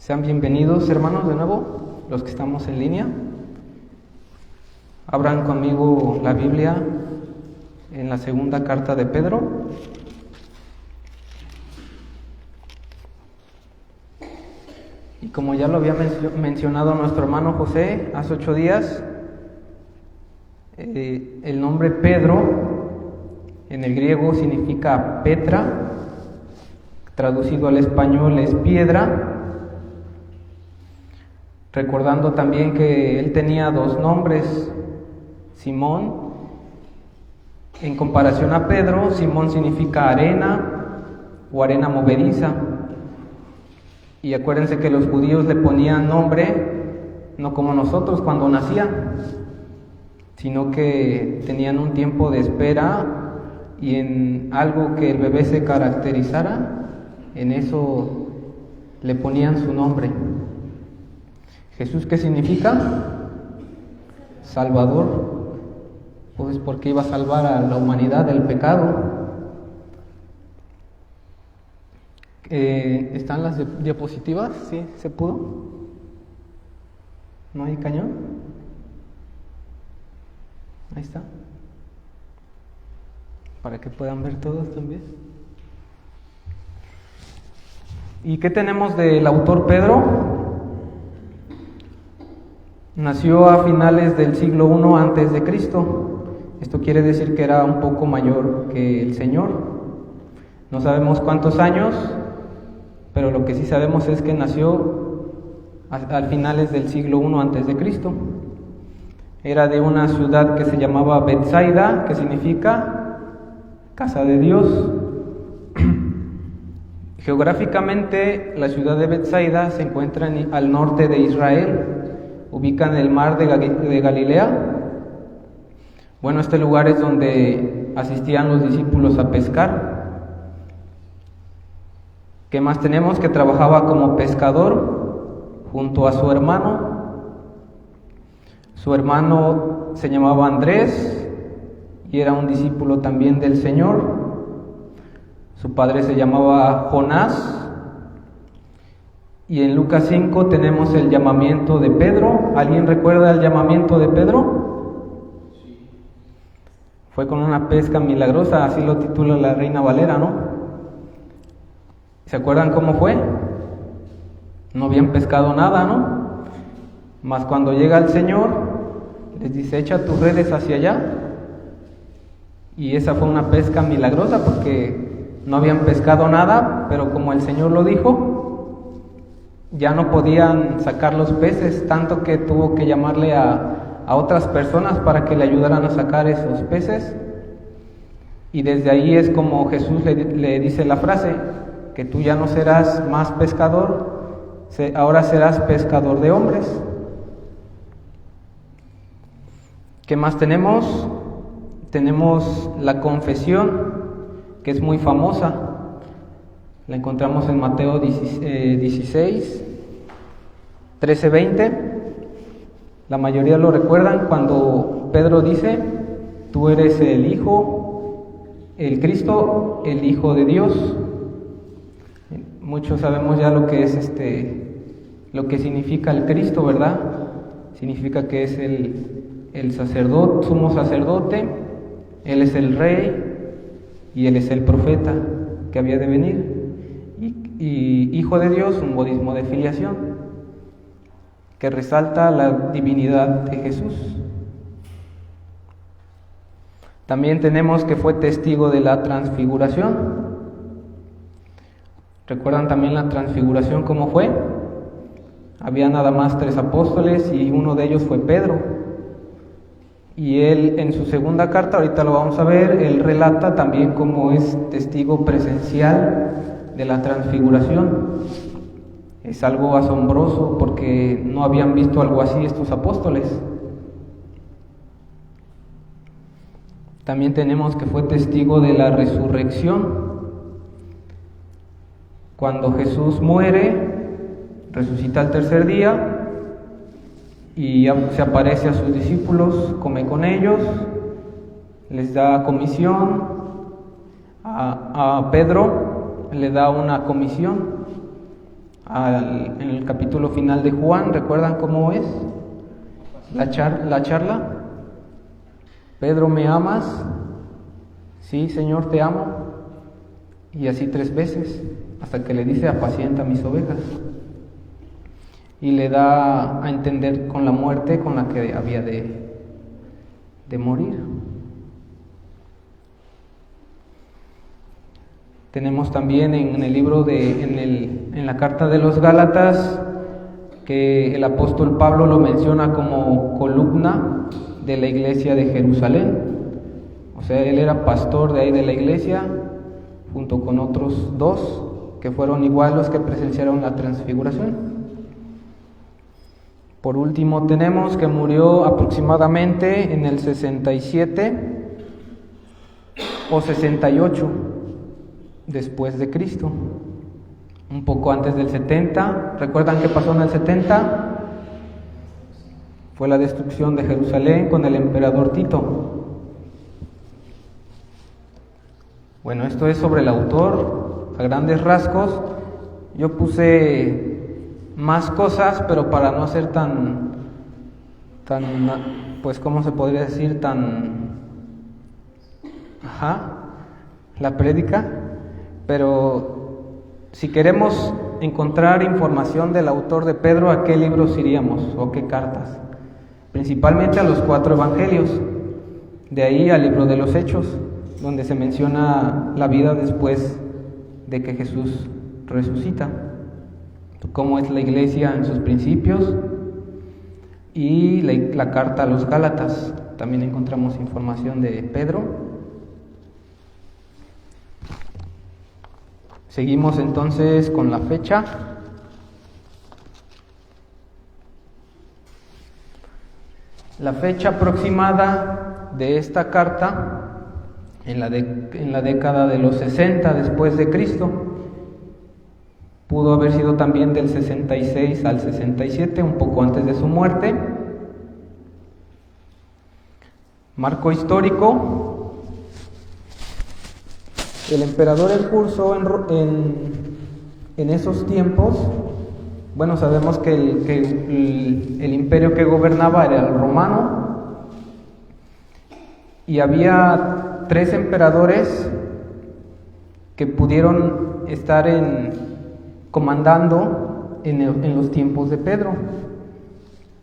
Sean bienvenidos, hermanos, de nuevo, los que estamos en línea. Abran conmigo la Biblia en la segunda carta de Pedro. Y como ya lo había mencionado nuestro hermano José hace 8 días, el nombre Pedro en el griego significa Petra, traducido al español es piedra. Recordando también que él tenía 2 nombres, Simón. En comparación a Pedro, Simón significa arena o arena movediza. Y acuérdense que los judíos le ponían nombre, no como nosotros cuando nacían, sino que tenían un tiempo de espera y en algo que el bebé se caracterizara, en eso le ponían su nombre. Jesús, ¿qué significa? Salvador, pues porque iba a salvar a la humanidad del pecado. ¿Están las diapositivas? ¿Sí? ¿Se pudo? ¿No hay cañón? Ahí está. Para que puedan ver todos también. ¿Y qué tenemos del autor Pedro? Nació a finales del siglo I antes de Cristo. Esto quiere decir que era un poco mayor que el Señor. No sabemos cuántos años, pero lo que sí sabemos es que nació a finales del siglo I antes de Cristo. Era de una ciudad que se llamaba Betsaida, que significa casa de Dios. Geográficamente, la ciudad de Betsaida se encuentra al norte de Israel. Ubica en el mar de Galilea. Bueno, este lugar es donde asistían los discípulos a pescar. ¿Qué más tenemos? Que trabajaba como pescador junto a su hermano. Su hermano se llamaba Andrés y era un discípulo también del Señor. Su padre se llamaba Jonás. Y en Lucas 5 tenemos el llamamiento de Pedro. ¿Alguien recuerda el llamamiento de Pedro? Fue con una pesca milagrosa, así lo titula la Reina Valera, ¿no? ¿Se acuerdan cómo fue? No habían pescado nada, ¿no? Mas cuando llega el Señor, les dice, echa tus redes hacia allá. Y esa fue una pesca milagrosa porque no habían pescado nada, pero como el Señor lo dijo, ya no podían sacar los peces, tanto que tuvo que llamarle a otras personas para que le ayudaran a sacar esos peces. Y desde ahí es como Jesús le dice la frase, que tú ya no serás más pescador, ahora serás pescador de hombres. ¿Qué más tenemos? Tenemos la confesión, que es muy famosa. La encontramos en Mateo 16, 13-20. La mayoría lo recuerdan cuando Pedro dice, tú eres el Hijo, el Cristo, el Hijo de Dios. Muchos sabemos ya lo que es lo que significa el Cristo, ¿verdad? Significa que es el sacerdote, sumo sacerdote, Él es el Rey y Él es el profeta que había de venir. Y Hijo de Dios, un modismo de filiación que resalta la divinidad de Jesús. También tenemos que fue testigo de la transfiguración. ¿Recuerdan también la transfiguración cómo fue? Había nada más 3 apóstoles y uno de ellos fue Pedro. Y él en su segunda carta, ahorita lo vamos a ver, él relata también cómo es testigo presencial de la transfiguración. Es algo asombroso porque no habían visto algo así estos apóstoles. También tenemos que fue testigo de la resurrección. Cuando Jesús muere, resucita al tercer día y se aparece a sus discípulos, come con ellos, les da comisión. A Pedro le da una comisión en el capítulo final de Juan. ¿Recuerdan cómo es la charla? Pedro, ¿me amas? Sí, Señor, te amo. Y así 3 veces, hasta que le dice: apacienta mis ovejas. Y le da a entender con la muerte con la que había de morir. Tenemos también en el libro en la carta de los Gálatas, que el apóstol Pablo lo menciona como columna de la iglesia de Jerusalén. O sea, él era pastor de ahí de la iglesia, junto con otros 2 que fueron igual los que presenciaron la transfiguración. Por último, tenemos que murió aproximadamente en el 67 o 68 después de Cristo, un poco antes del 70. ¿Recuerdan qué pasó en el 70? Fue la destrucción de Jerusalén con el emperador Tito. Bueno, esto es sobre el autor, a grandes rasgos. Yo puse más cosas, pero para no hacer tan, pues, ¿cómo se podría decir? La prédica. Pero si queremos encontrar información del autor de Pedro, ¿a qué libros iríamos o qué cartas? Principalmente a los 4 evangelios, de ahí al libro de los Hechos, donde se menciona la vida después de que Jesús resucita, cómo es la iglesia en sus principios, y la carta a los Gálatas. También encontramos información de Pedro. Seguimos entonces con la fecha. La fecha aproximada de esta carta en la década de los 60 después de Cristo. Pudo haber sido también del 66 al 67, un poco antes de su muerte. Marco histórico. El emperador en curso en esos tiempos, bueno, sabemos que el imperio que gobernaba era el romano, y había 3 emperadores que pudieron estar comandando en los tiempos de Pedro.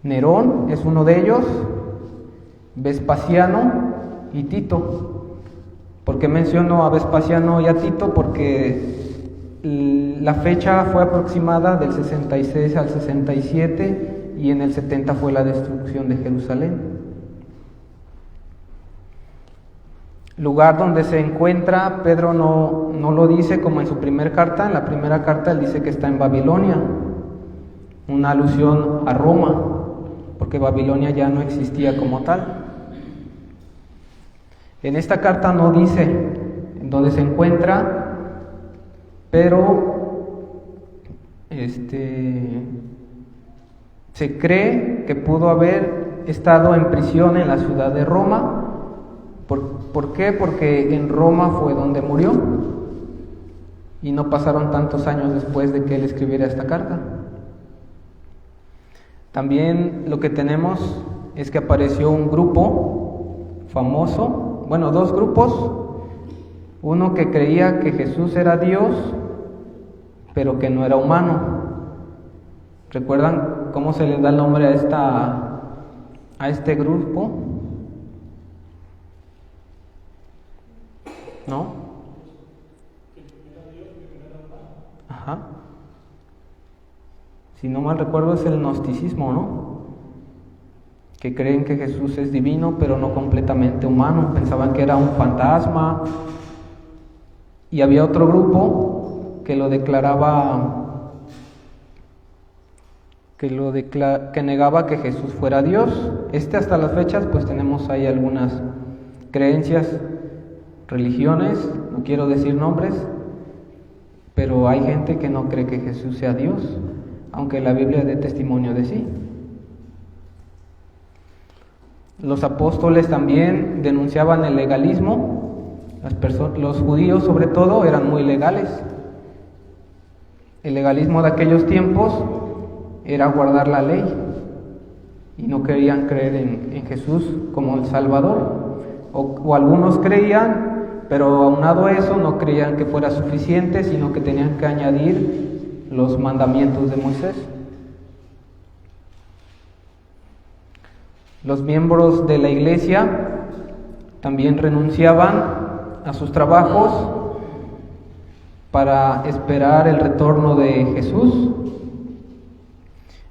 Nerón es uno de ellos, Vespasiano y Tito. ¿Por qué menciono a Vespasiano y a Tito? Porque la fecha fue aproximada del 66 al 67 y en el 70 fue la destrucción de Jerusalén. Lugar donde se encuentra, Pedro no lo dice como en su primera carta. En la primera carta él dice que está en Babilonia, una alusión a Roma, porque Babilonia ya no existía como tal. En esta carta no dice en dónde se encuentra, pero se cree que pudo haber estado en prisión en la ciudad de Roma. ¿Por qué? Porque en Roma fue donde murió y no pasaron tantos años después de que él escribiera esta carta. También lo que tenemos es que apareció un grupo famoso. Bueno, 2 grupos, uno que creía que Jesús era Dios, pero que no era humano. ¿Recuerdan cómo se le da el nombre a este grupo? ¿No? Ajá. Si no mal recuerdo es el gnosticismo, ¿no? Que creen que Jesús es divino, pero no completamente humano. Pensaban que era un fantasma. Y había otro grupo que lo declaraba, que negaba que Jesús fuera Dios. Hasta las fechas, pues tenemos ahí algunas creencias, religiones, no quiero decir nombres, pero hay gente que no cree que Jesús sea Dios, aunque la Biblia dé testimonio de sí. Los apóstoles también denunciaban el legalismo. Los judíos, sobre todo, eran muy legales. El legalismo de aquellos tiempos era guardar la ley y no querían creer en Jesús como el Salvador. O algunos creían, pero aunado a eso no creían que fuera suficiente, sino que tenían que añadir los mandamientos de Moisés. Los miembros de la iglesia también renunciaban a sus trabajos para esperar el retorno de Jesús,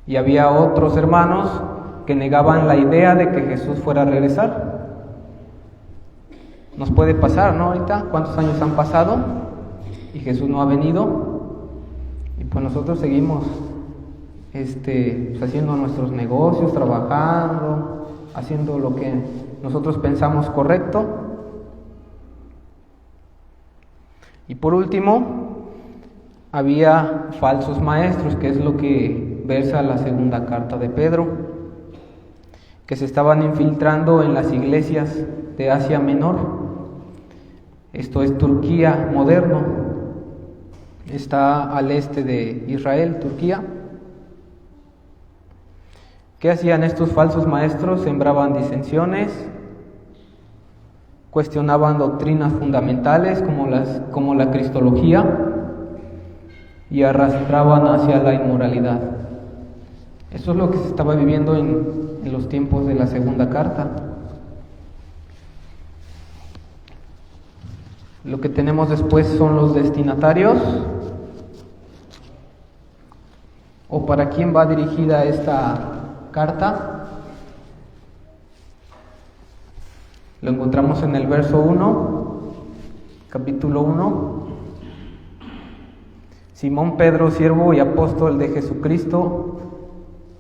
y había otros hermanos que negaban la idea de que Jesús fuera a regresar. Nos puede pasar, ¿no? Ahorita, ¿cuántos años han pasado y Jesús no ha venido? Y pues nosotros seguimos pues haciendo nuestros negocios, trabajando, haciendo lo que nosotros pensamos correcto. Y por último, había falsos maestros, que es lo que versa la segunda carta de Pedro, que se estaban infiltrando en las iglesias de Asia Menor. Esto es Turquía moderno, está al este de Israel, Turquía. ¿Qué hacían estos falsos maestros? Sembraban disensiones, cuestionaban doctrinas fundamentales como la cristología, y arrastraban hacia la inmoralidad. Eso es lo que se estaba viviendo en los tiempos de la segunda carta. Lo que tenemos después son los destinatarios, o para quién va dirigida esta carta. Lo encontramos en el verso 1, capítulo 1. Simón Pedro, siervo y apóstol de Jesucristo,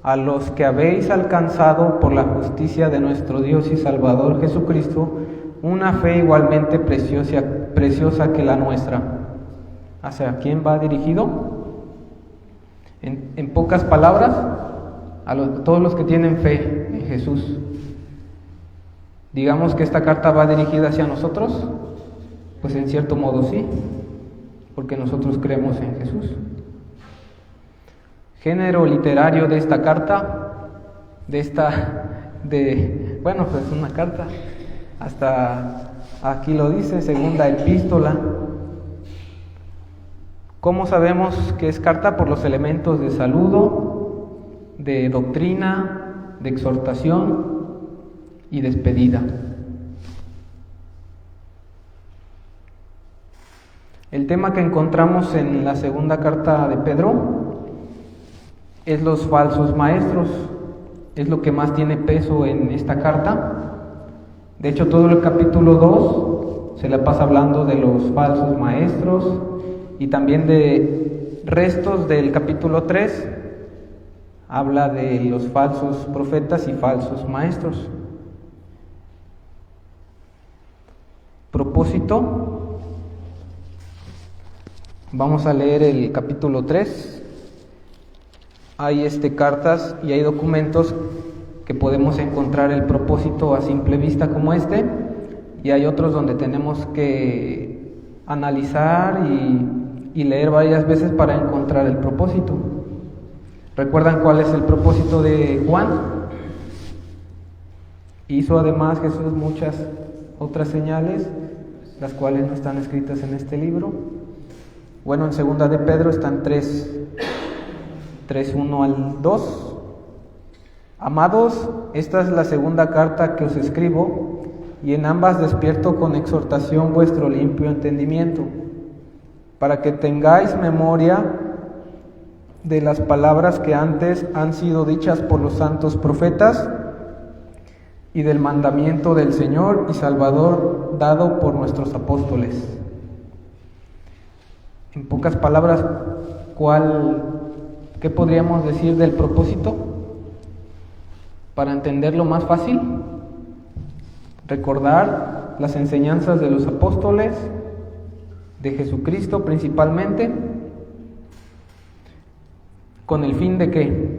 a los que habéis alcanzado por la justicia de nuestro Dios y Salvador Jesucristo, una fe igualmente preciosa que la nuestra. ¿Hacia quién va dirigido? En pocas palabras, todos los que tienen fe en Jesús. Digamos que esta carta va dirigida hacia nosotros, pues en cierto modo sí, porque nosotros creemos en Jesús. Género literario de esta carta, pues una carta, hasta aquí lo dice, segunda epístola. ¿Cómo sabemos que es carta? Por los elementos de saludo, de doctrina, de exhortación y despedida. El tema que encontramos en la segunda carta de Pedro es los falsos maestros. Es lo que más tiene peso en esta carta. De hecho, todo el capítulo 2 se la pasa hablando de los falsos maestros, y también de restos del capítulo 3 habla de los falsos profetas y falsos maestros. Propósito. Vamos a leer el capítulo 3. Hay cartas y hay documentos que podemos encontrar el propósito a simple vista como y hay otros donde tenemos que analizar y leer varias veces para encontrar el propósito. ¿Recuerdan cuál es el propósito de Juan? Hizo además Jesús muchas otras señales, las cuales no están escritas en este libro. Bueno, en segunda de Pedro están 3:1 al 2. Amados, esta es la segunda carta que os escribo, y en ambas despierto con exhortación vuestro limpio entendimiento, para que tengáis memoria de las palabras que antes han sido dichas por los santos profetas, y del mandamiento del Señor y Salvador dado por nuestros apóstoles. En pocas palabras, ¿qué podríamos decir del propósito? Para entenderlo más fácil, recordar las enseñanzas de los apóstoles, de Jesucristo principalmente, con el fin de ¿qué?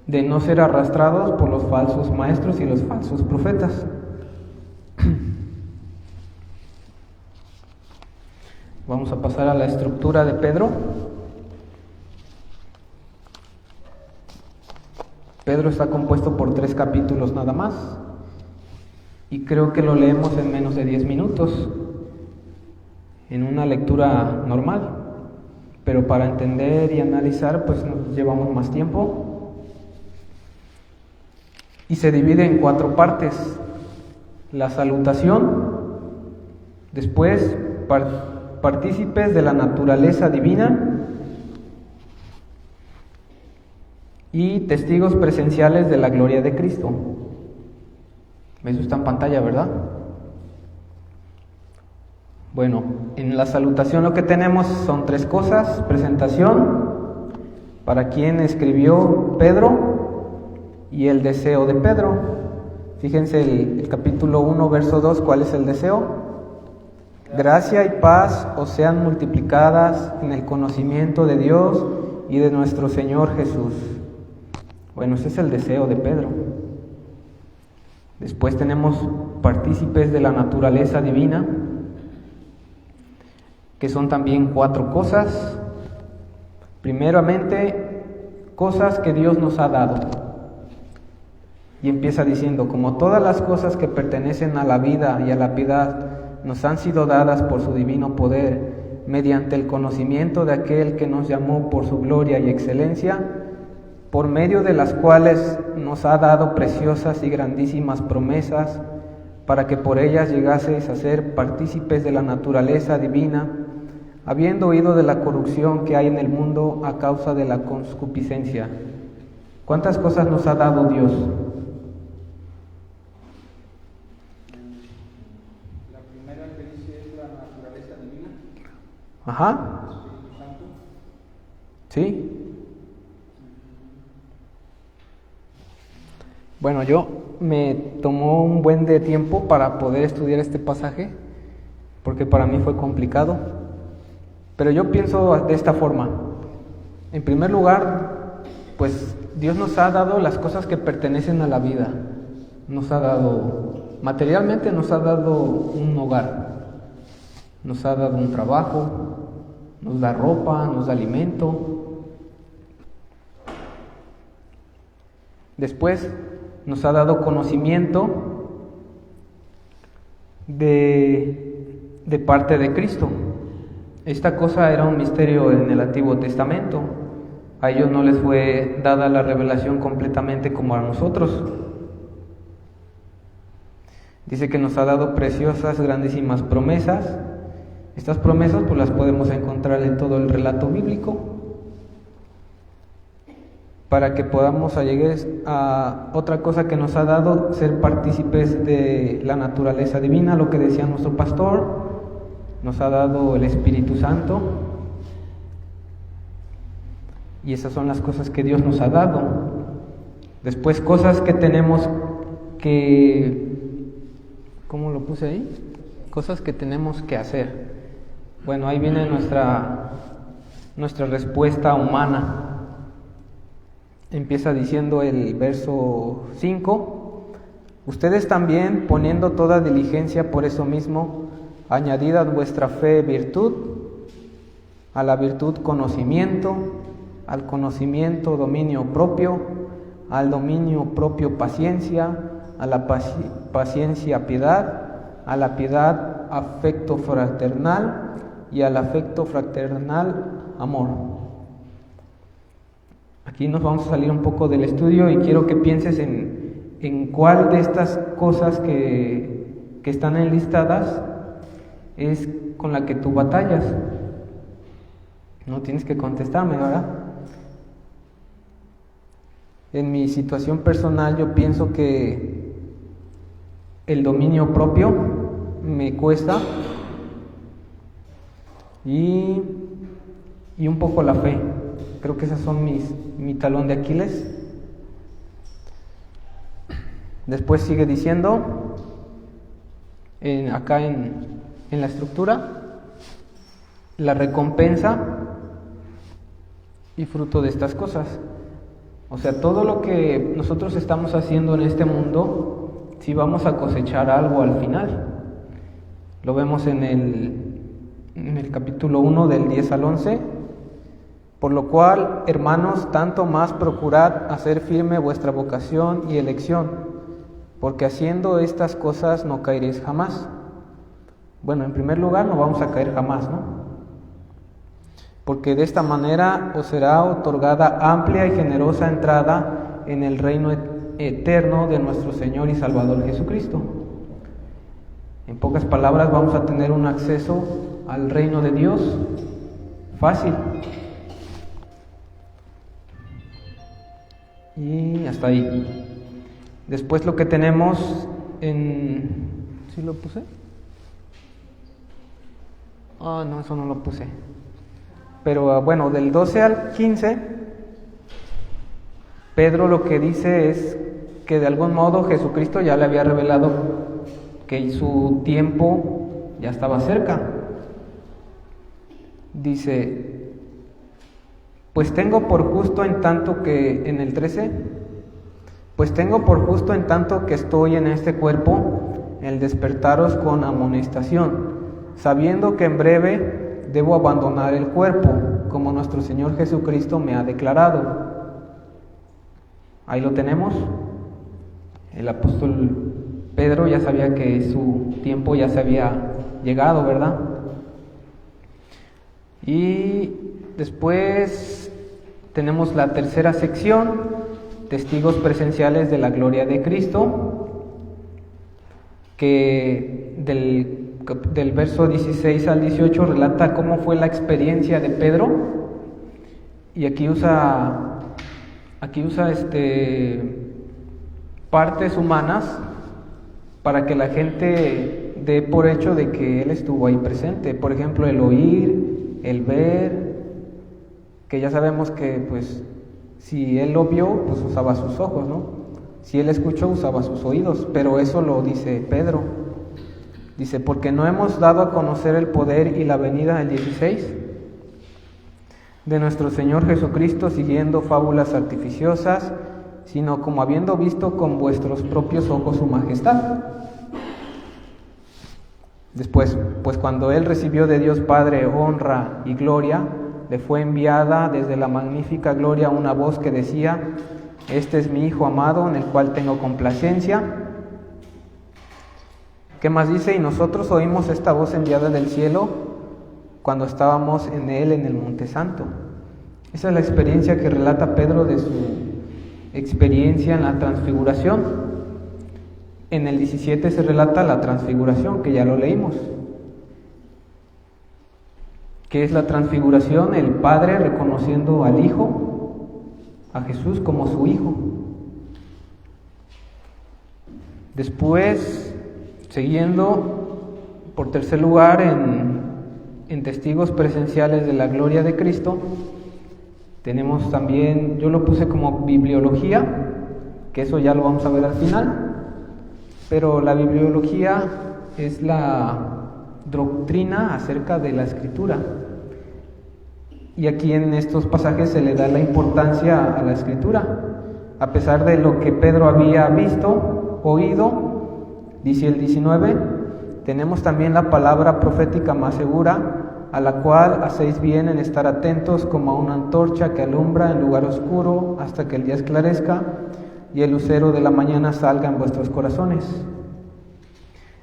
De no ser arrastrados por los falsos maestros y los falsos profetas. Vamos a pasar a la estructura de Pedro. Pedro está compuesto por 3 capítulos nada más, y creo que lo leemos en menos de 10 minutos, en una lectura normal, pero para entender y analizar pues nos llevamos más tiempo, y se divide en 4 partes: la salutación, después partícipes de la naturaleza divina y testigos presenciales de la gloria de Cristo. Eso está en pantalla, ¿verdad? Bueno, en la salutación lo que tenemos son 3 cosas: presentación, para quién escribió Pedro, y el deseo de Pedro. Fíjense el capítulo 1, verso 2, ¿cuál es el deseo? Gracia y paz os sean multiplicadas en el conocimiento de Dios y de nuestro Señor Jesús. Bueno, ese es el deseo de Pedro. Después tenemos partícipes de la naturaleza divina, que son también 4 cosas. Primeramente, cosas que Dios nos ha dado. Y empieza diciendo: como todas las cosas que pertenecen a la vida y a la piedad nos han sido dadas por su divino poder, mediante el conocimiento de aquel que nos llamó por su gloria y excelencia, por medio de las cuales nos ha dado preciosas y grandísimas promesas, para que por ellas llegaseis a ser partícipes de la naturaleza divina, habiendo oído de la corrupción que hay en el mundo a causa de la concupiscencia. ¿Cuántas cosas nos ha dado Dios? La primera que dice es la naturaleza divina. Ajá. El Espíritu Santo. ¿Sí? Bueno, yo me tomó un buen de tiempo para poder estudiar este pasaje, porque para mí fue complicado. Pero yo pienso de esta forma: en primer lugar, pues Dios nos ha dado las cosas que pertenecen a la vida. Nos ha dado, materialmente nos ha dado un hogar, nos ha dado un trabajo, nos da ropa, nos da alimento. Después nos ha dado conocimiento de parte de Cristo. Esta cosa era un misterio en el Antiguo Testamento. A ellos no les fue dada la revelación completamente como a nosotros. Dice que nos ha dado preciosas, grandísimas promesas. Estas promesas pues las podemos encontrar en todo el relato bíblico, para que podamos llegar a otra cosa que nos ha dado: ser partícipes de la naturaleza divina, lo que decía nuestro pastor. Nos ha dado el Espíritu Santo, y esas son las cosas que Dios nos ha dado. Después, cosas que tenemos que, ¿cómo lo puse ahí? Cosas que tenemos que hacer. Bueno, ahí viene nuestra respuesta humana. Empieza diciendo el verso 5: ustedes también, poniendo toda diligencia por eso mismo, añadid a vuestra fe virtud, a la virtud conocimiento, al conocimiento dominio propio, al dominio propio paciencia, a la paciencia piedad, a la piedad afecto fraternal, y al afecto fraternal amor. Aquí nos vamos a salir un poco del estudio y quiero que pienses en cuál de estas cosas que están enlistadas es con la que tú batallas. No tienes que contestarme, ¿verdad? En mi situación personal yo pienso que el dominio propio me cuesta, y un poco la fe. Creo que esas son mi talón de Aquiles. Después sigue diciendo, acá en la estructura, la recompensa y fruto de estas cosas. O sea, todo lo que nosotros estamos haciendo en este mundo, si vamos a cosechar algo al final. Lo vemos en en el capítulo 1 del 10 al 11. Por lo cual, hermanos, tanto más procurad hacer firme vuestra vocación y elección, porque haciendo estas cosas no caeréis jamás. Bueno, en primer lugar, no vamos a caer jamás, ¿no? Porque de esta manera os será otorgada amplia y generosa entrada en el reino eterno de nuestro Señor y Salvador Jesucristo. En pocas palabras, vamos a tener un acceso al reino de Dios fácil. Y hasta ahí. Después lo que tenemos en... ¿Sí lo puse? No, eso no lo puse. Pero bueno, del 12 al 15, Pedro lo que dice es que de algún modo Jesucristo ya le había revelado que su tiempo ya estaba cerca. Dice, pues tengo por justo en tanto que, en el 13, pues tengo por justo en tanto que estoy en este cuerpo, el despertaros con amonestación, sabiendo que en breve debo abandonar el cuerpo, como nuestro Señor Jesucristo me ha declarado. Ahí lo tenemos. El apóstol Pedro ya sabía que su tiempo ya se había llegado, ¿verdad? Y después tenemos la tercera sección, testigos presenciales de la gloria de Cristo, que del verso 16 al 18 relata cómo fue la experiencia de Pedro, y aquí usa partes humanas para que la gente dé por hecho de que él estuvo ahí presente. Por ejemplo, el oír, el ver, que ya sabemos que pues si él lo vio, pues usaba sus ojos, ¿no? Si él escuchó, usaba sus oídos, pero eso lo dice Pedro. Dice, porque no hemos dado a conocer el poder y la venida del 16 de nuestro Señor Jesucristo siguiendo fábulas artificiosas, sino como habiendo visto con vuestros propios ojos su majestad. Después, pues cuando él recibió de Dios Padre honra y gloria, le fue enviada desde la magnífica gloria una voz que decía, este es mi Hijo amado en el cual tengo complacencia. ¿Qué más dice? Y nosotros oímos esta voz enviada del cielo cuando estábamos en él en el Monte Santo. Esa es la experiencia que relata Pedro de su experiencia en la transfiguración. En el 17 se relata la transfiguración, que ya lo leímos. ¿Qué es la transfiguración? El Padre reconociendo al Hijo, a Jesús como su Hijo. Después, siguiendo, por tercer lugar, en testigos presenciales de la gloria de Cristo, tenemos también, yo lo puse como bibliología, que eso ya lo vamos a ver al final, pero la bibliología es la doctrina acerca de la Escritura. Y aquí en estos pasajes se le da la importancia a la Escritura. A pesar de lo que Pedro había visto, oído, dice el 19, tenemos también la palabra profética más segura, a la cual hacéis bien en estar atentos como a una antorcha que alumbra en lugar oscuro hasta que el día esclarezca y el lucero de la mañana salga en vuestros corazones.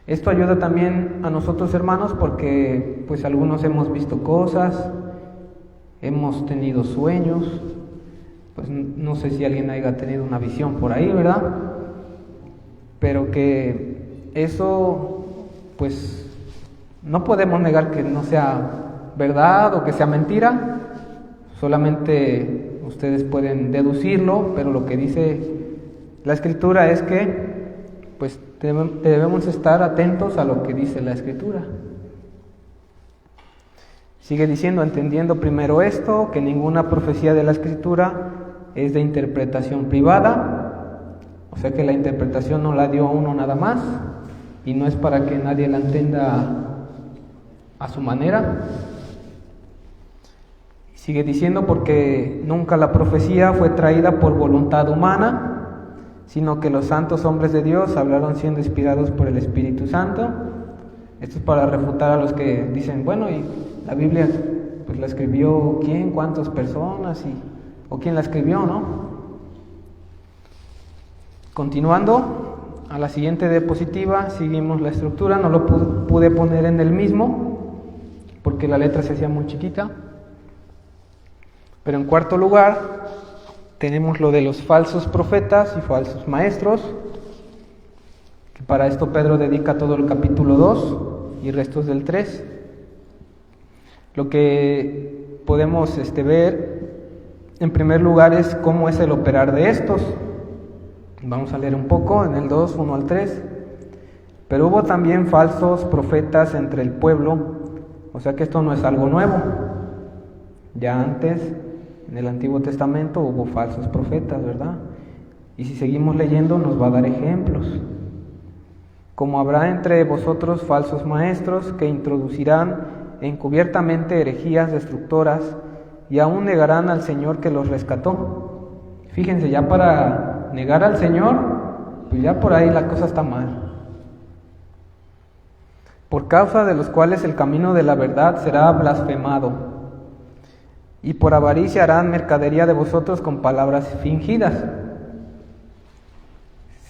Esto ayuda también a nosotros, hermanos, porque pues algunos hemos visto cosas, hemos tenido sueños, pues no sé si alguien haya tenido una visión por ahí, ¿verdad? Pero que eso, pues no podemos negar que no sea verdad o que sea mentira, solamente ustedes pueden deducirlo, pero lo que dice la Escritura es que pues debemos estar atentos a lo que dice la Escritura. Sigue diciendo, entendiendo primero esto, que ninguna profecía de la Escritura es de interpretación privada, o sea que la interpretación no la dio a uno nada más, y no es para que nadie la entienda a su manera. Sigue diciendo, porque nunca la profecía fue traída por voluntad humana, sino que los santos hombres de Dios hablaron siendo inspirados por el Espíritu Santo. Esto es para refutar a los que dicen, bueno, y la Biblia pues la escribió quién, cuántas personas o quién la escribió, ¿no? Continuando a la siguiente diapositiva, seguimos la estructura. No lo pude poner en el mismo porque la letra se hacía muy chiquita. Pero en cuarto lugar tenemos lo de los falsos profetas y falsos maestros, que para esto Pedro dedica todo el capítulo 2 y restos del 3. Lo que podemos ver en primer lugar es cómo es el operar de estos. Vamos a leer un poco en el 2, 1 al 3. Pero hubo también falsos profetas entre el pueblo, o sea que esto no es algo nuevo. Ya antes, en el Antiguo Testamento, hubo falsos profetas, ¿verdad? Y si seguimos leyendo nos va a dar ejemplos. Como habrá entre vosotros falsos maestros que introducirán encubiertamente herejías destructoras y aún negarán al Señor que los rescató. Fíjense, ya para negar al Señor, pues ya por ahí la cosa está mal. Por causa de los cuales el camino de la verdad será blasfemado, y por avaricia harán mercadería de vosotros con palabras fingidas.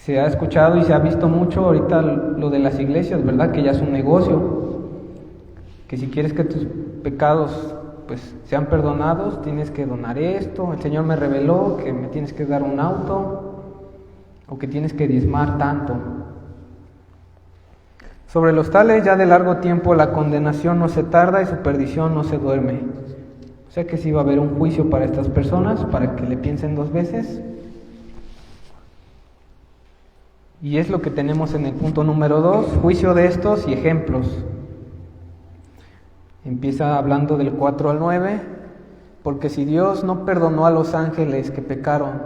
Se ha escuchado y se ha visto mucho ahorita lo de las iglesias, ¿verdad? Que ya es un negocio. Que si quieres que tus pecados pues sean perdonados, tienes que donar esto. El Señor me reveló que me tienes que dar un auto o que tienes que diezmar tanto. Sobre los tales ya de largo tiempo la condenación no se tarda y su perdición no se duerme. O sea que sí va a haber un juicio para estas personas, para que le piensen dos veces. Y es lo que tenemos en el punto número 2, juicio de estos y ejemplos. Empieza hablando del 4 al 9, porque si Dios no perdonó a los ángeles que pecaron,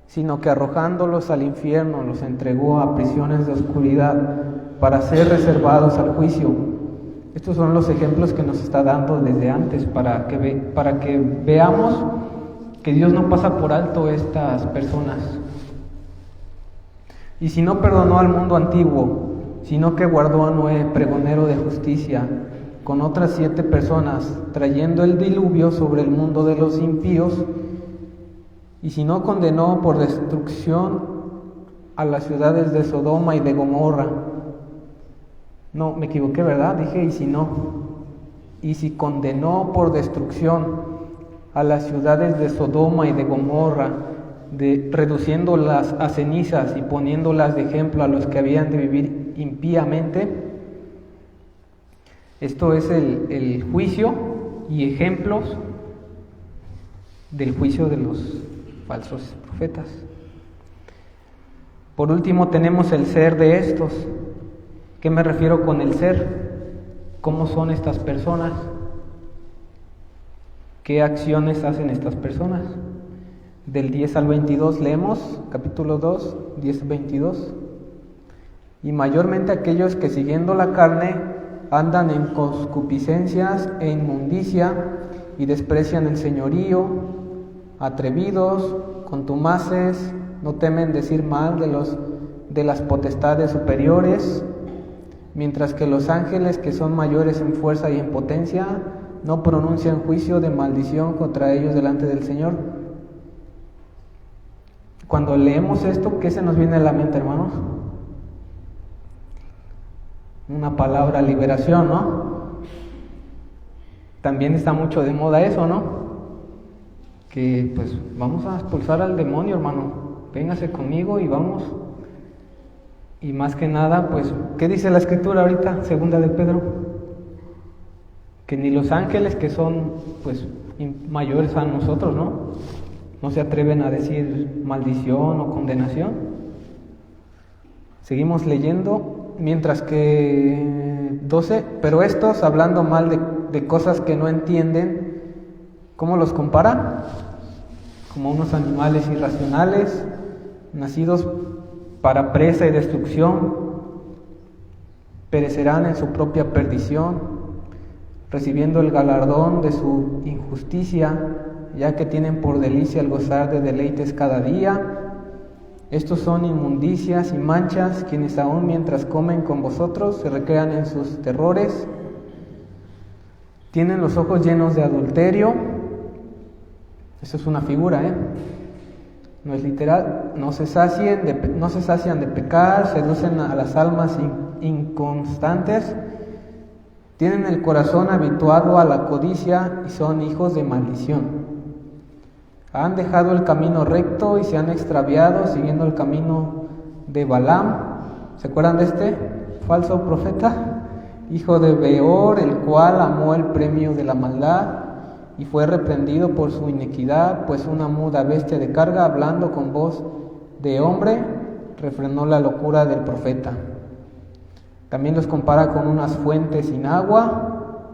sino que arrojándolos al infierno los entregó a prisiones de oscuridad para ser reservados al juicio. Estos son los ejemplos que nos está dando desde antes para que veamos que Dios no pasa por alto estas personas. Y si no perdonó al mundo antiguo, sino que guardó a Noé, pregonero de justicia, con otras 7 personas, trayendo el diluvio sobre el mundo de los impíos, y si no condenó por destrucción a las ciudades de Sodoma y de Gomorra. No, me equivoqué, ¿verdad? Dije, y si no. Y si condenó por destrucción a las ciudades de Sodoma y de Gomorra, reduciéndolas a cenizas y poniéndolas de ejemplo a los que habían de vivir impíamente. Esto es el juicio y ejemplos del juicio de los falsos profetas. Por último tenemos el ser de estos. ¿Qué me refiero con el ser? ¿Cómo son estas personas? ¿Qué acciones hacen estas personas? Del 10 al 22 leemos, capítulo 2, 10 al 22. Y mayormente aquellos que siguiendo la carne andan en concupiscencias e inmundicia y desprecian el señorío, atrevidos, contumaces, no temen decir mal de las potestades superiores, mientras que los ángeles que son mayores en fuerza y en potencia no pronuncian juicio de maldición contra ellos delante del Señor. Cuando leemos esto, ¿qué se nos viene a la mente, hermanos? Una palabra, liberación, ¿no? También está mucho de moda eso, ¿no? Que pues vamos a expulsar al demonio, hermano. Véngase conmigo y vamos. Y más que nada, pues, ¿qué dice la Escritura ahorita? Segunda de Pedro. Que ni los ángeles que son, pues, mayores a nosotros, no se atreven a decir maldición o condenación. Seguimos leyendo. Mientras que 12, pero estos, hablando mal de cosas que no entienden, ¿cómo los compara? Como unos animales irracionales, nacidos para presa y destrucción, perecerán en su propia perdición, recibiendo el galardón de su injusticia, ya que tienen por delicia el gozar de deleites cada día, Estos son inmundicias y manchas, quienes aún mientras comen con vosotros se recrean en sus terrores. Tienen los ojos llenos de adulterio. Eso es una figura, no es literal. No se sacian de pecar, seducen a las almas inconstantes. Tienen el corazón habituado a la codicia y son hijos de maldición. Han dejado el camino recto y se han extraviado siguiendo el camino de Balaam. ¿Se acuerdan de este falso profeta? Hijo de Beor, el cual amó el premio de la maldad y fue reprendido por su iniquidad, pues una muda bestia de carga, hablando con voz de hombre, refrenó la locura del profeta. También los compara con unas fuentes sin agua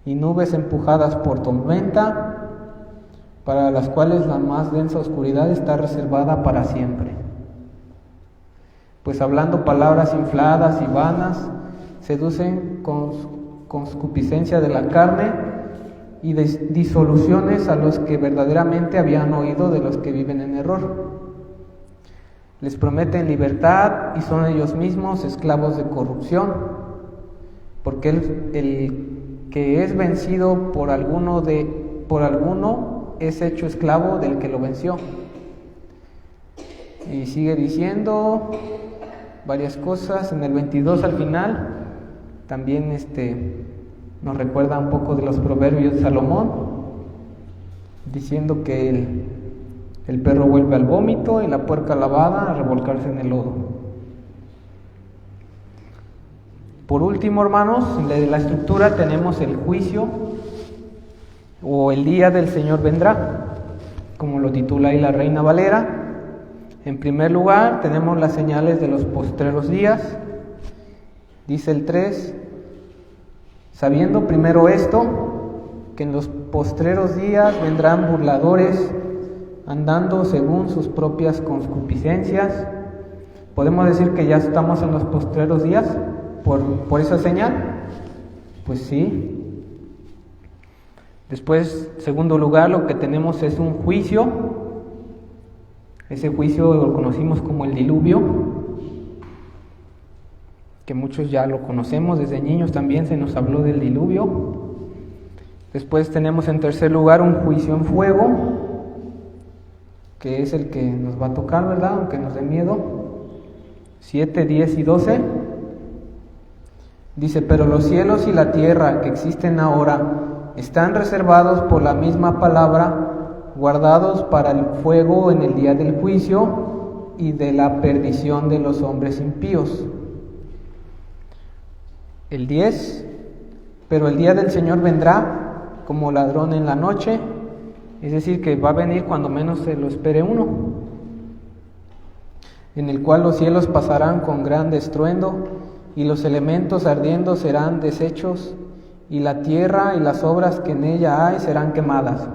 y nubes empujadas por tormenta, para las cuales la más densa oscuridad está reservada para siempre. Pues hablando palabras infladas y vanas, seducen con concupiscencia de la carne y disoluciones a los que verdaderamente habían oído de los que viven en error. Les prometen libertad y son ellos mismos esclavos de corrupción, porque el que es vencido por alguno es hecho esclavo del que lo venció. Y sigue diciendo varias cosas. En el 22 al final también nos recuerda un poco de los proverbios de Salomón, diciendo que el perro vuelve al vómito y la puerca lavada a revolcarse en el lodo. Por último, hermanos, en la estructura tenemos el juicio o el día del Señor vendrá, como lo titula ahí la Reina Valera. En primer lugar tenemos las señales de los postreros días. Dice el 3: sabiendo primero esto, que en los postreros días vendrán burladores, andando según sus propias concupiscencias. ¿Podemos decir que ya estamos en los postreros días por esa señal? Pues sí. Después, segundo lugar, lo que tenemos es un juicio. Ese juicio lo conocimos como el diluvio, que muchos ya lo conocemos, desde niños también se nos habló del diluvio. Después tenemos en tercer lugar un juicio en fuego, que es el que nos va a tocar, ¿verdad? Aunque nos dé miedo. 7, 10 y 12. Dice: pero los cielos y la tierra que existen ahora están reservados por la misma palabra, guardados para el fuego en el día del juicio y de la perdición de los hombres impíos. El 10: pero el día del Señor vendrá como ladrón en la noche, es decir, que va a venir cuando menos se lo espere uno, en el cual los cielos pasarán con gran estruendo y los elementos ardiendo serán deshechos, y la tierra y las obras que en ella hay serán quemadas.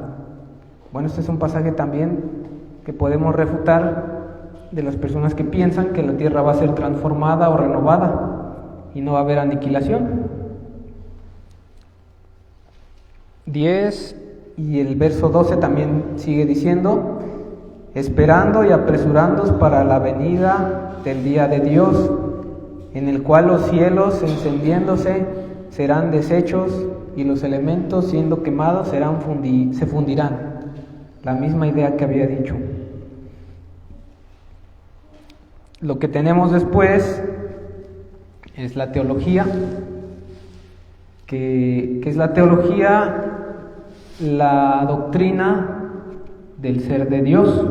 Bueno, este es un pasaje también que podemos refutar de las personas que piensan que la tierra va a ser transformada o renovada y no va a haber aniquilación. 10 y el verso 12 también sigue diciendo: esperando y apresurándoos para la venida del día de Dios, en el cual los cielos encendiéndose serán deshechos y los elementos siendo quemados se fundirán. La misma idea que había dicho. Lo que tenemos después es la teología, que es la teología, la doctrina del ser de Dios.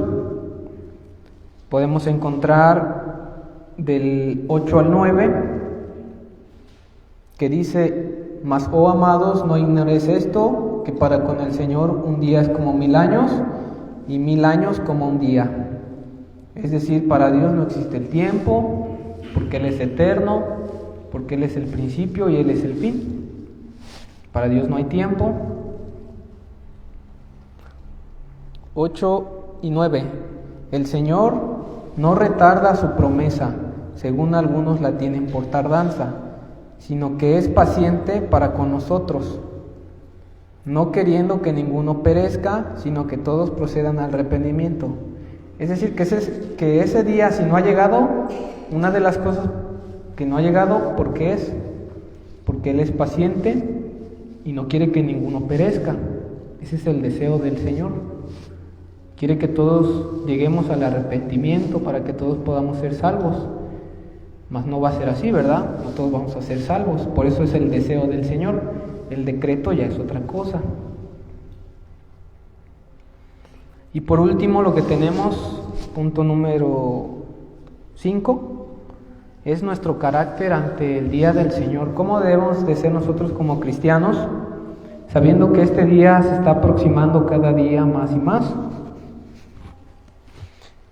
Podemos encontrar del 8 al 9, que dice: mas, oh amados, no ignoréis esto, que para con el Señor un día es como 1000 años, y 1000 años como un día. Es decir, para Dios no existe el tiempo, porque Él es eterno, porque Él es el principio y Él es el fin. Para Dios no hay tiempo. 8 y 9. El Señor no retarda su promesa, según algunos la tienen por tardanza, sino que es paciente para con nosotros, no queriendo que ninguno perezca, sino que todos procedan al arrepentimiento. Es decir, que ese día, si no ha llegado, una de las cosas que no ha llegado, ¿por qué es? Porque Él es paciente y no quiere que ninguno perezca. Ese es el deseo del Señor. Quiere que todos lleguemos al arrepentimiento para que todos podamos ser salvos. Mas no va a ser así, ¿verdad? No todos vamos a ser salvos. Por eso es el deseo del Señor. El decreto ya es otra cosa. Y por último, lo que tenemos, punto número 5, es nuestro carácter ante el día del Señor. ¿Cómo debemos de ser nosotros como cristianos, sabiendo que este día se está aproximando cada día más y más?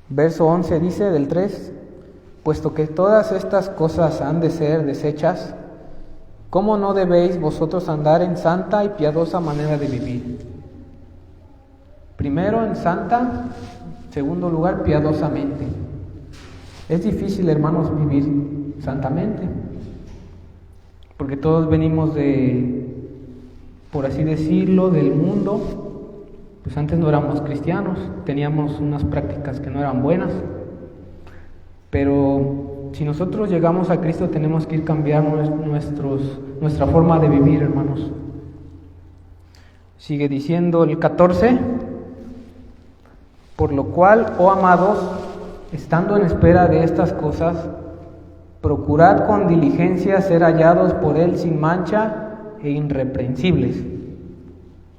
Verso 11 dice del 3, puesto que todas estas cosas han de ser deshechas, ¿cómo no debéis vosotros andar en santa y piadosa manera de vivir? Primero en santa, segundo lugar piadosamente. Es difícil, hermanos, vivir santamente, porque todos venimos de, por así decirlo, del mundo. Pues antes no éramos cristianos, teníamos unas prácticas que no eran buenas, pero si nosotros llegamos a Cristo tenemos que ir cambiando nuestra forma de vivir, hermanos. Sigue diciendo el 14, por lo cual, oh amados, estando en espera de estas cosas, procurad con diligencia ser hallados por Él sin mancha e irreprensibles.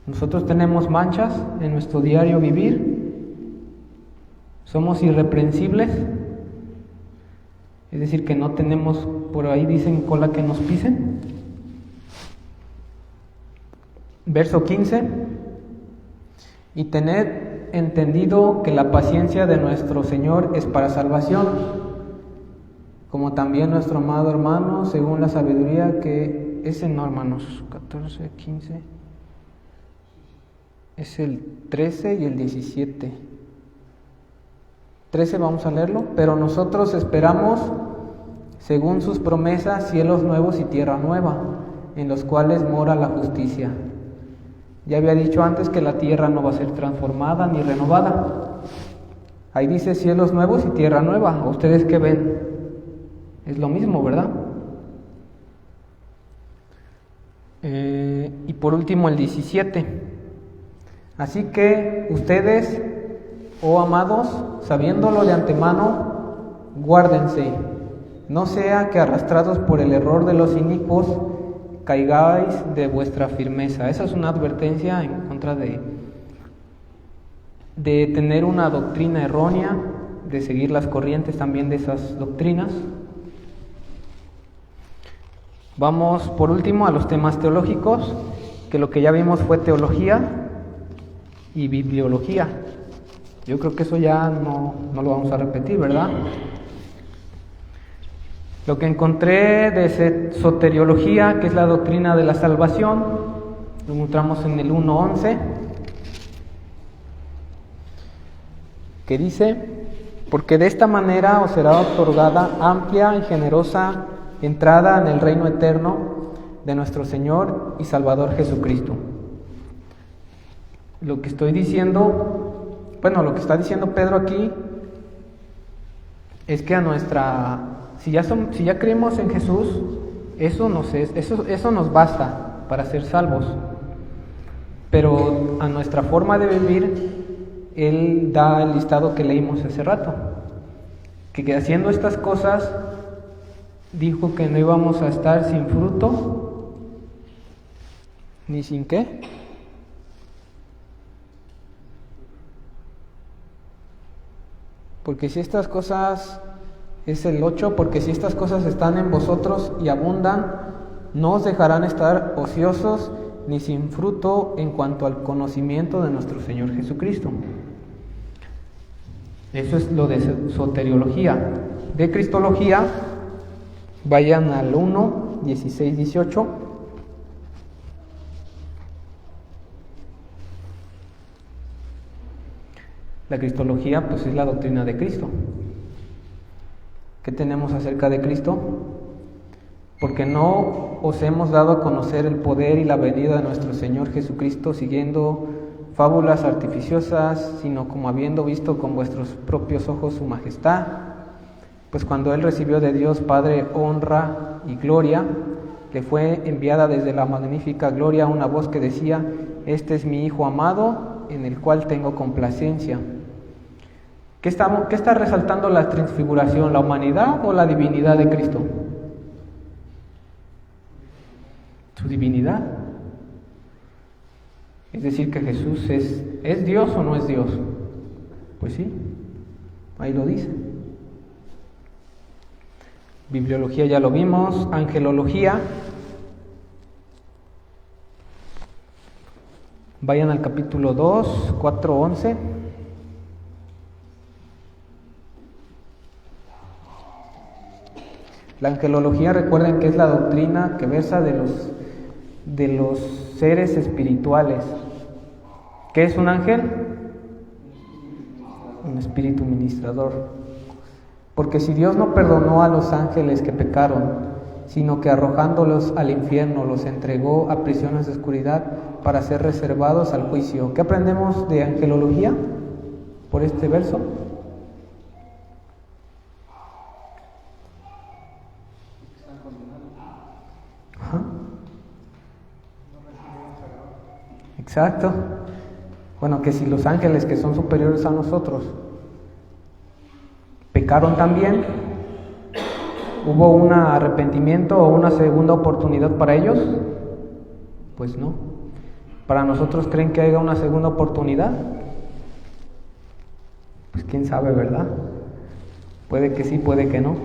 Nosotros tenemos manchas en nuestro diario vivir, somos irreprensibles, es decir, que no tenemos, por ahí dicen, cola que nos pisen. Verso 15, y tened entendido que la paciencia de nuestro Señor es para salvación, como también nuestro amado hermano, según la sabiduría que es en, no, hermanos, 14, 15, es el 13 y el 17. 13 vamos a leerlo. Pero nosotros esperamos, según sus promesas, cielos nuevos y tierra nueva, en los cuales mora la justicia. Ya había dicho antes que la tierra no va a ser transformada ni renovada. Ahí dice cielos nuevos y tierra nueva. ¿Ustedes qué ven? Es lo mismo, ¿verdad? Y por último el 17. Así que ustedes, oh amados, sabiéndolo de antemano, guárdense, no sea que arrastrados por el error de los inicuos, caigáis de vuestra firmeza. Esa es una advertencia en contra de tener una doctrina errónea, de seguir las corrientes también de esas doctrinas. Vamos por último a los temas teológicos, que lo que ya vimos fue teología y bibliología. Yo creo que eso ya no lo vamos a repetir, ¿verdad? Lo que encontré de soteriología, que es la doctrina de la salvación, lo encontramos en el 1.11, que dice, porque de esta manera os será otorgada amplia y generosa entrada en el reino eterno de nuestro Señor y Salvador Jesucristo. Lo que estoy diciendo, lo que está diciendo Pedro aquí es que si ya creemos en Jesús, eso nos basta para ser salvos. Pero a nuestra forma de vivir, Él da el listado que leímos hace rato, que haciendo estas cosas dijo que no íbamos a estar sin fruto, ni sin ¿qué? Porque si estas cosas, es el 8, porque si estas cosas están en vosotros y abundan, no os dejarán estar ociosos ni sin fruto en cuanto al conocimiento de nuestro Señor Jesucristo. Eso es lo de soteriología. De cristología, vayan al 1, 16, 18. La cristología, pues, es la doctrina de Cristo. ¿Qué tenemos acerca de Cristo? Porque no os hemos dado a conocer el poder y la venida de nuestro Señor Jesucristo siguiendo fábulas artificiosas, sino como habiendo visto con vuestros propios ojos su majestad. Pues cuando él recibió de Dios Padre honra y gloria, le fue enviada desde la magnífica gloria una voz que decía: este es mi Hijo amado, en el cual tengo complacencia. ¿Qué está resaltando la transfiguración? ¿La humanidad o la divinidad de Cristo? Su divinidad. Es decir, que Jesús ¿es Dios o no es Dios? Pues sí, ahí lo dice. Bibliología ya lo vimos. Angelología. Vayan al capítulo 2, 4:11. La angelología, recuerden que es la doctrina que versa de los seres espirituales. ¿Qué es un ángel? Un espíritu ministrador. Porque si Dios no perdonó a los ángeles que pecaron, sino que arrojándolos al infierno los entregó a prisiones de oscuridad para ser reservados al juicio. ¿Qué aprendemos de angelología por este verso? Ajá. Exacto. Bueno, que si los ángeles que son superiores a nosotros pecaron también, ¿hubo un arrepentimiento o una segunda oportunidad para ellos? Pues no. ¿Para nosotros creen que haya una segunda oportunidad? Pues quién sabe, ¿verdad? Puede que sí, puede que no.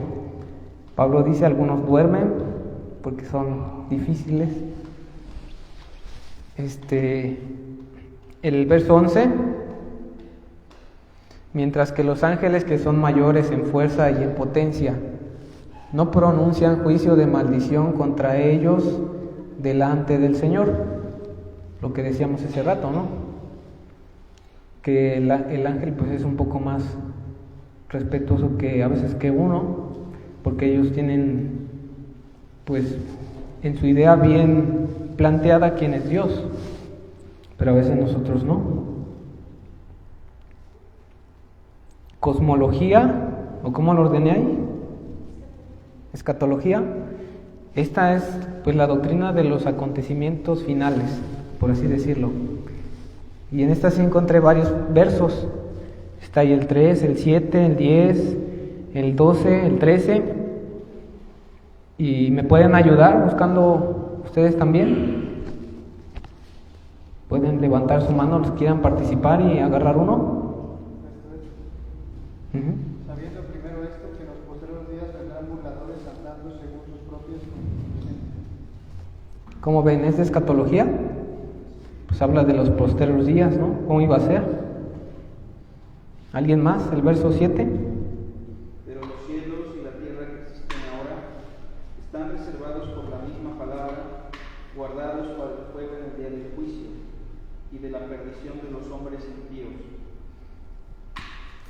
Pablo dice: algunos duermen porque son difíciles. El verso 11: mientras que los ángeles que son mayores en fuerza y en potencia no pronuncian juicio de maldición contra ellos delante del Señor. Lo que decíamos hace rato, ¿no? Que el ángel pues es un poco más respetuoso que a veces que uno, porque ellos tienen pues en su idea bien planteada quién es Dios, pero a veces nosotros no. Cosmología, o cómo lo ordené ahí, escatología. Esta es pues la doctrina de los acontecimientos finales, por así decirlo. Y en esta sí encontré varios versos. Está ahí el 3, el 7, el 10, el 12, el 13. Y me pueden ayudar buscando ustedes también. Pueden levantar su mano los que quieran participar y agarrar uno. Sabiendo primero esto, que en los posteriores días vendrán burladores andando según sus propios conocimientos. ¿Cómo ven? ¿Es de escatología? Pues habla de los posteriores días, ¿no? ¿Cómo iba a ser? ¿Alguien más? El verso 7. Pero los cielos y la tierra que existen ahora están reservados por la misma palabra, guardados para el fuego en el día del juicio y de la perdición de los hombres impíos.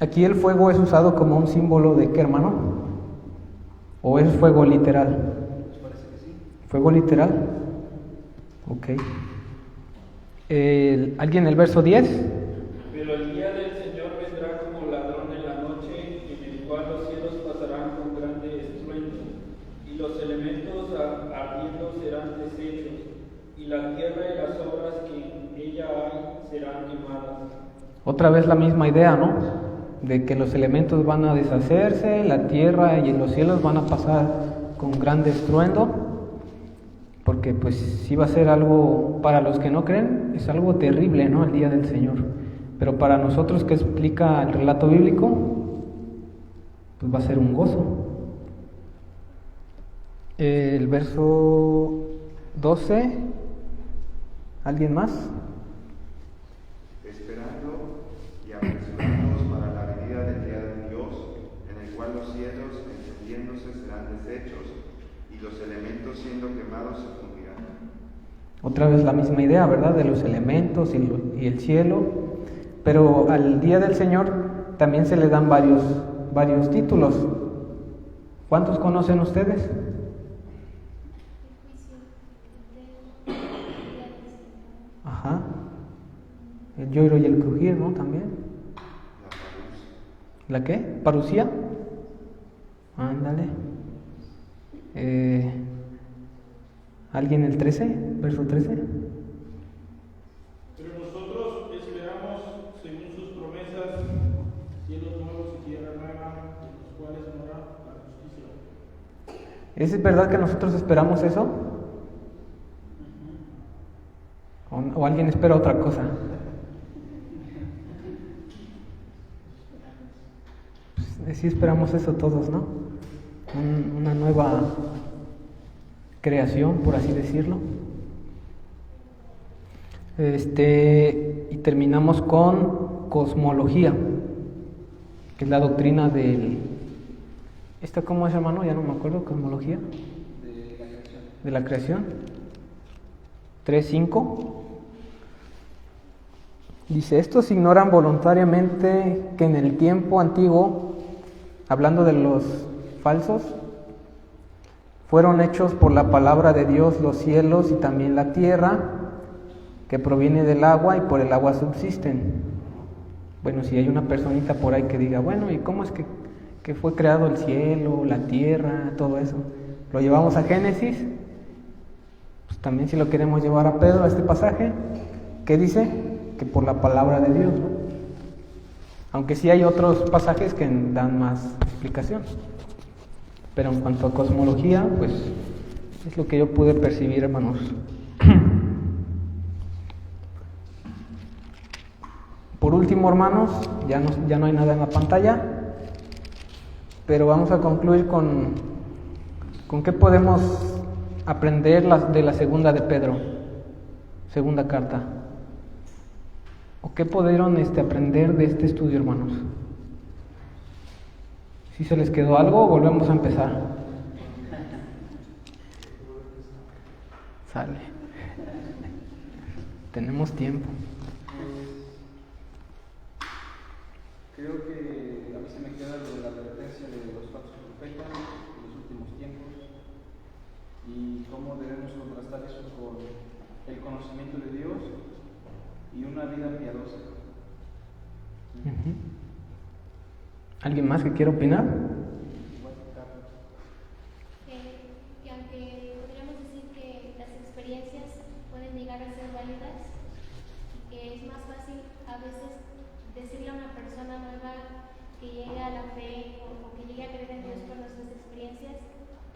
Aquí el fuego es usado como un símbolo de ¿qué, hermano? ¿O es fuego literal? ¿Les parece que sí? ¿Fuego literal? Ok. ¿Alguien el verso 10? Pero el día del Señor vendrá como ladrón en la noche, en el cual los cielos pasarán con grande estruendo, y los elementos ardiendo serán deshechos, y la tierra y las obras que en ella hay serán quemadas. Otra vez la misma idea, ¿no? De que los elementos van a deshacerse, la tierra y los cielos van a pasar con grande estruendo, porque pues sí va a ser algo, para los que no creen, es algo terrible, ¿no? El día del Señor. Pero para nosotros que explica el relato bíblico, pues va a ser un gozo. El verso 12, ¿alguien más? Esperando y apresurándonos para la venida del día de Dios, en el cual los cielos encendiéndose serán deshechos, y los elementos siendo quemados se fundirán. Otra vez la misma idea, ¿verdad? De los elementos y el cielo. Pero al día del Señor también se le dan varios títulos. ¿Cuántos conocen ustedes? Ajá. El lloro y el crujir, ¿no? También. La parusia. ¿La qué? ¿Parucía? Ándale. ¿Alguien el 13? Verso 13. Pero nosotros esperamos, según sus promesas, cielos nuevos y tierra nueva, en los cuales mora la justicia. ¿Es verdad que nosotros esperamos eso? ¿O alguien espera otra cosa? Pues, sí esperamos eso todos, ¿no? Una nueva creación, por así decirlo. Y terminamos con cosmología, que es la doctrina del... ¿Esta cómo es, hermano? Ya no me acuerdo. Cosmología de la creación. 3:5. Dice: estos ignoran voluntariamente que en el tiempo antiguo, hablando de los falsos, fueron hechos por la palabra de Dios los cielos y también la tierra, que proviene del agua y por el agua subsisten. Bueno, si hay una personita por ahí que diga, bueno, ¿y cómo es que fue creado el cielo, la tierra, todo eso? Lo llevamos a Génesis, pues también si lo queremos llevar a Pedro, a este pasaje, ¿qué dice? Que por la palabra de Dios, ¿no? Aunque sí hay otros pasajes que dan más explicación. Pero en cuanto a cosmología, pues es lo que yo pude percibir, hermanos. Por último, hermanos, ya no hay nada en la pantalla, pero vamos a concluir con qué podemos aprender de la segunda de Pedro, segunda carta. ¿O qué pudieron aprender de este estudio, hermanos? Si se les quedó algo, volvemos a empezar. Sale. Tenemos tiempo. Creo que a mí se me queda lo de la advertencia de los falsos profetas en los últimos tiempos y cómo debemos contrastar eso con el conocimiento de Dios y una vida piadosa. ¿Alguien más que quiera opinar? Que aunque podríamos decir que las experiencias pueden llegar a ser válidas y que es más fácil a veces decirle a una persona nueva que llegue a la fe o que llegue a creer en Dios por nuestras experiencias,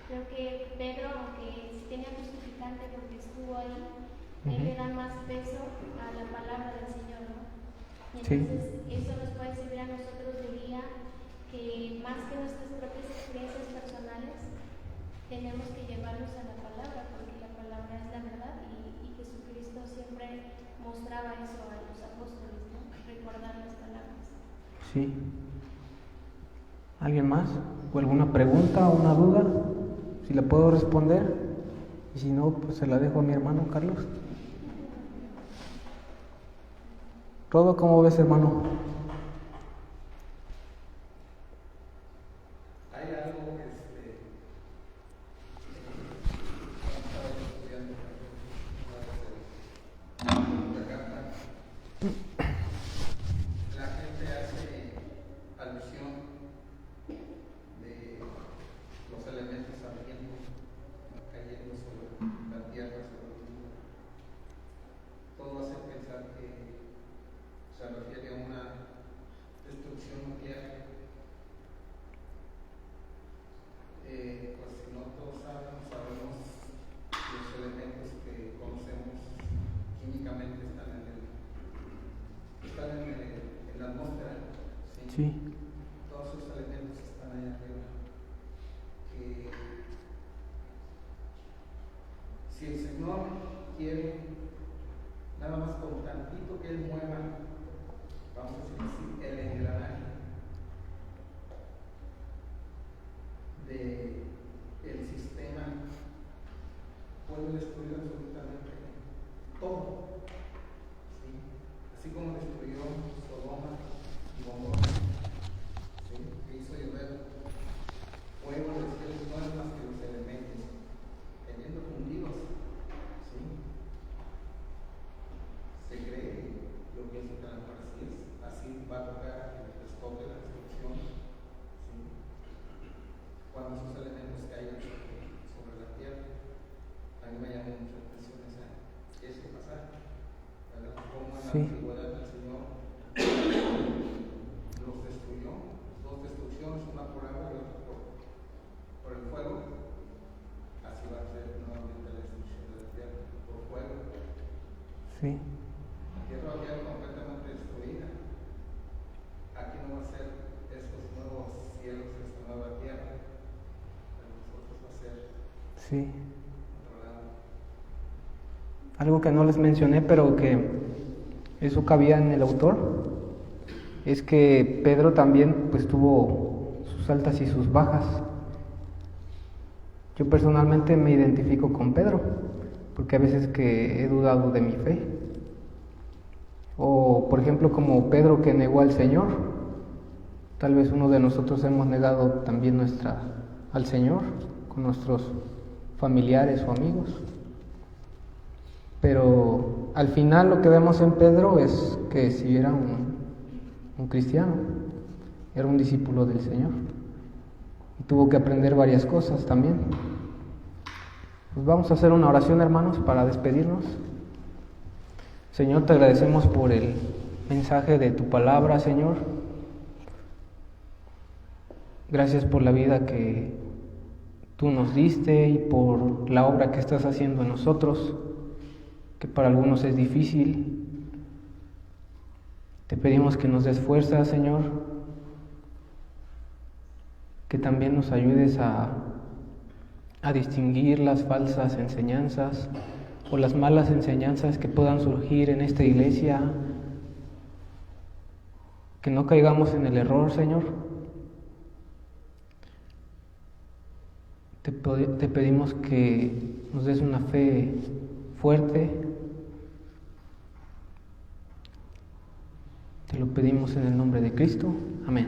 creo que Pedro, aunque sí tenía justificante porque estuvo ahí, él le da más peso a la palabra del Señor, ¿no? Y entonces eso nos puede servir a nosotros de guía, que más que nuestras propias experiencias personales, tenemos que llevarnos a la palabra, porque la palabra es la verdad y Jesucristo siempre mostraba eso a los apóstoles, ¿no? Recordar las palabras. Sí. ¿Alguien más? ¿O alguna pregunta o una duda? Si la puedo responder. Y si no, pues se la dejo a mi hermano Carlos. ¿Todo cómo ves, hermano? Hay algo que estaba estudiando la carta. La gente hace alusión de los elementos ardientes cayendo sobre la tierra, sobre el mundo. Todo hace pensar que se refiere a una destrucción nuclear. Pues no todos sabemos los elementos que conocemos químicamente están en la atmósfera. Sí. Todos esos elementos están allá arriba. Que si el Señor quiere, nada más con tantito que Él mueva, vamos a decir así, el engranaje del sistema, puede destruir absolutamente todo. ¿Sí? Así como destruyó Sodoma y Gomorra, ¿sí? Que hizo llover fuego del cielo, no es más que los elementos teniendo fundidos. ¿Sí? Se cree lo que el ser completamente destruida. Aquí no va a ser estos nuevos cielos, esta nueva tierra. Para nosotros va a ser Sí. otro lado. Algo que no les mencioné, pero que eso cabía en el autor, es que Pedro también pues tuvo sus altas y sus bajas. Yo personalmente me identifico con Pedro, porque a veces que he dudado de mi fe. O por ejemplo como Pedro que negó al Señor, tal vez uno de nosotros hemos negado también al Señor con nuestros familiares o amigos. Pero al final lo que vemos en Pedro es que si era un cristiano, era un discípulo del Señor. Y tuvo que aprender varias cosas también. Pues vamos a hacer una oración, hermanos, para despedirnos. Señor, te agradecemos por el mensaje de tu palabra, Señor. Gracias por la vida que tú nos diste y por la obra que estás haciendo en nosotros, que para algunos es difícil. Te pedimos que nos des fuerza, Señor, que también nos ayudes a distinguir las falsas enseñanzas o las malas enseñanzas que puedan surgir en esta iglesia, que no caigamos en el error, Señor. Te pedimos que nos des una fe fuerte. Te lo pedimos en el nombre de Cristo. Amén.